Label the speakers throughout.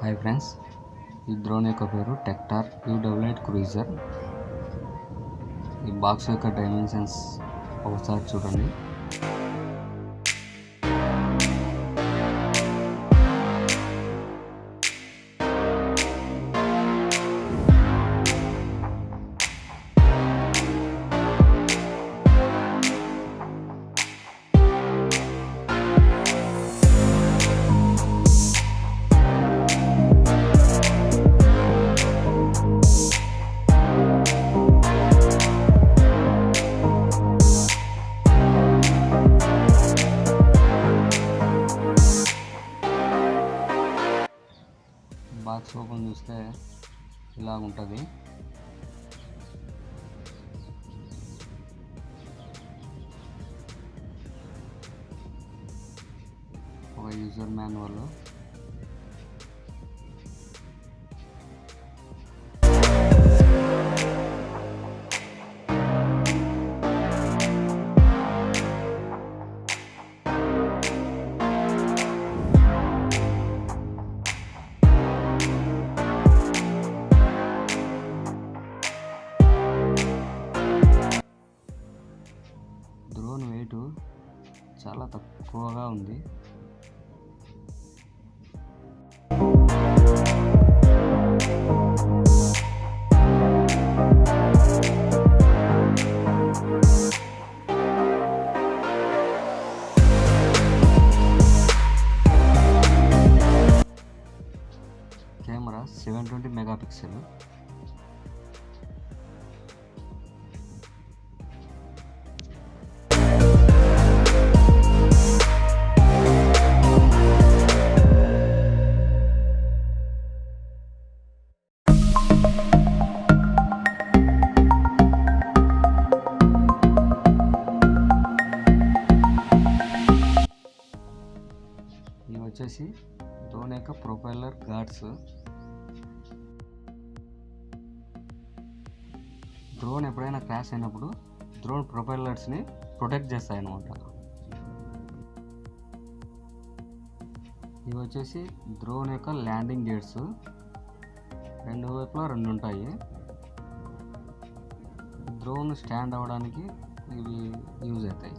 Speaker 1: Hi friends, ఈ drone యొక్క పేరు టెక్టార్ U88 క్రూజర్. ఈ బాక్స్ యొక్క డైమెన్షన్స్ ఒకసారి చూడండి. బాక్స్ ఓపెన్ చూస్తే ఇలా ఉంటుంది. ఒక యూజర్ మాన్యువల్, డ్రోన్ వెయిట్ చాలా తక్కువగా ఉంది. Camera 720 megapixel. ఇవి వచ్చేసి డ్రోన్ యొక్క ప్రొపెల్లర్ గార్డ్స్. డ్రోన్ ఎప్పుడైనా క్రాష్ అయినప్పుడు డ్రోన్ ప్రొపెల్లర్స్ని ప్రొటెక్ట్ చేస్తాయి అన్నమాట. ఇవి వచ్చేసి డ్రోన్ యొక్క ల్యాండింగ్ గేట్స్. రెండు వైపులా రెండు ఉంటాయి. డ్రోన్ స్టాండ్ అవ్వడానికి ఇవి యూజ్ అవుతాయి.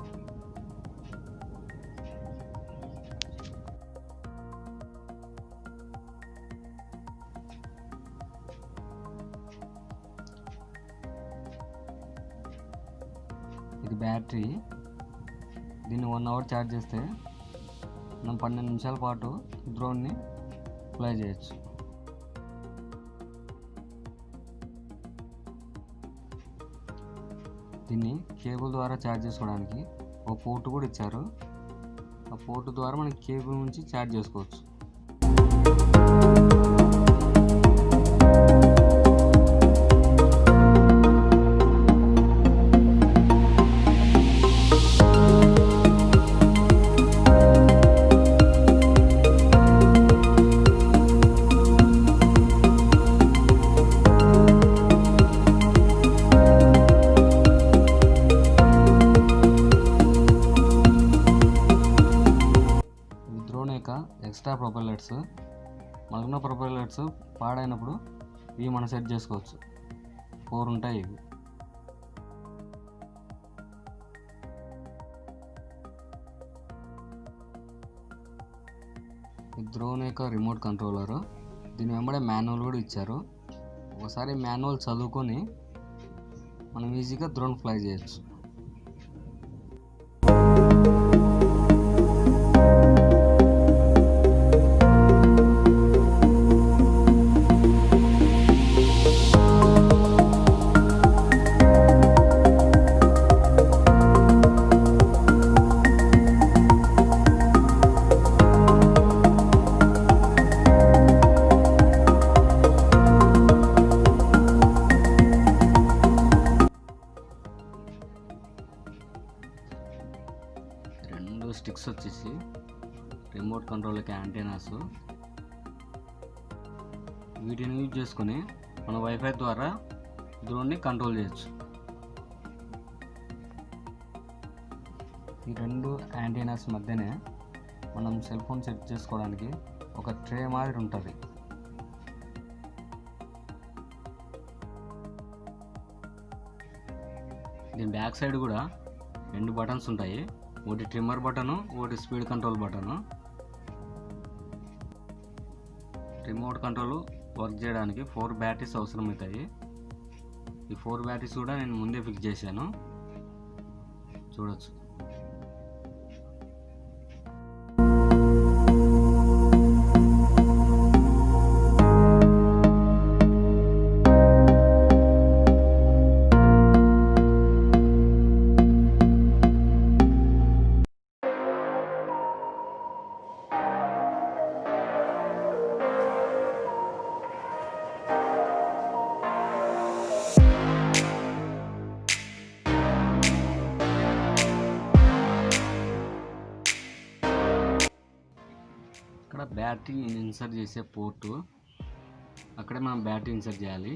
Speaker 1: ఇది బ్యాటరీ. దీన్ని 1 అవర్ ఛార్జ్ చేస్తే మనం 12 నిమిషాల పాటు డ్రోన్ని ఫ్లై చేయొచ్చు. దీన్ని కేబుల్ ద్వారా ఛార్జ్ చేసుకోవడానికి ఒక పోర్ట్ కూడా ఇచ్చారు. ఆ పోర్ట్ ద్వారా మనం కేబుల్ నుంచి ఛార్జ్ చేసుకోవచ్చు. ఎక్స్ట్రా ప్రొపెల్లర్స్, మనకున్న ప్రొపెల్లర్స్ పాడైనప్పుడు ఇవి మనం సెట్ చేసుకోవచ్చు. 4 ఉంటాయి ఇవి. ఈ డ్రోన్ యొక్క రిమోట్ కంట్రోలర్. దీని వెంబడే మాన్యువల్ కూడా ఇచ్చారు. ఒకసారి మాన్యువల్ చదువుకొని మనం ఈజీగా డ్రోన్ ఫ్లై చేయొచ్చు. స్టిక్స్ వచ్చేసి రిమోట్ కంట్రోల్కి యాంటీనాస్. వీటిని యూజ్ చేసుకొని మన వైఫై ద్వారా డ్రోన్ని కంట్రోల్ చేయొచ్చు. ఈ 2 యాంటీనాస్ మధ్యనే మనం సెల్ ఫోన్ సెట్ చేసుకోవడానికి ఒక ట్రే మాదిరి ఉంటుంది. దీని బ్యాక్ సైడ్ కూడా 2 బటన్స్ ఉంటాయి. ఒకటి ట్రిమ్మర్ బటను, ఒకటి speed control button. Remote control work చేయడానికి 4 బ్యాటరీస్ అవసరం అవుతాయి. ఈ 4 బ్యాటరీస్ కూడా నేను ముందే ఫిక్స్ చేశాను, చూడొచ్చు. ఇక్కడ బ్యాటరీ ఇన్సర్ట్ చేసే పోర్టు, అక్కడే మనం బ్యాటరీ ఇన్సర్ట్ చేయాలి.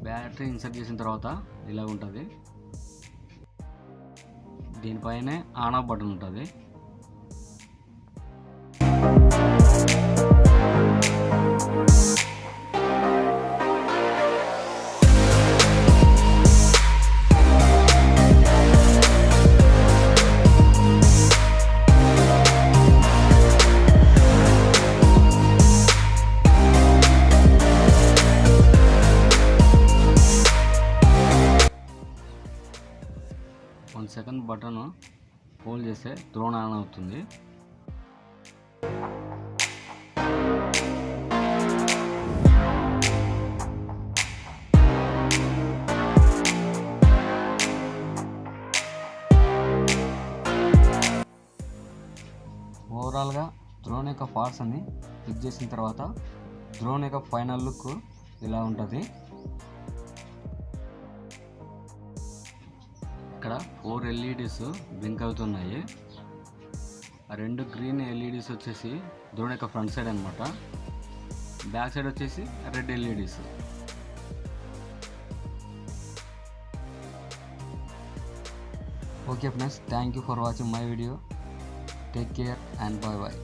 Speaker 1: బ్యాటరీ ఇన్సర్ట్ చేసిన తర్వాత ఇలా ఉంటుంది. దీనిపైనే ఆన్ ఆఫ్ బటన్ ఉంటుంది. సెకండ్ బటన్ హోల్డ్ చేస్తే డ్రోన్ ఆన్ అవుతుంది. ఓవరాల్గా డ్రోన్ యొక్క పార్ట్స్ అన్ని ఫిక్స్ చేసిన తర్వాత డ్రోన్ యొక్క ఫైనల్ లుక్ ఇలా ఉంటుంది. ఇక్కడ 4 LEDs బ్లింక్ అవుతున్నాయి. ఆ 2 గ్రీన్ LEDs వచ్చేసి డ్రోన్ యొక్క ఫ్రంట్ సైడ్ అనమాట. బ్యాక్ సైడ్ వచ్చేసి red LEDs. Okay friends, thank you for watching my video. Take care and bye bye.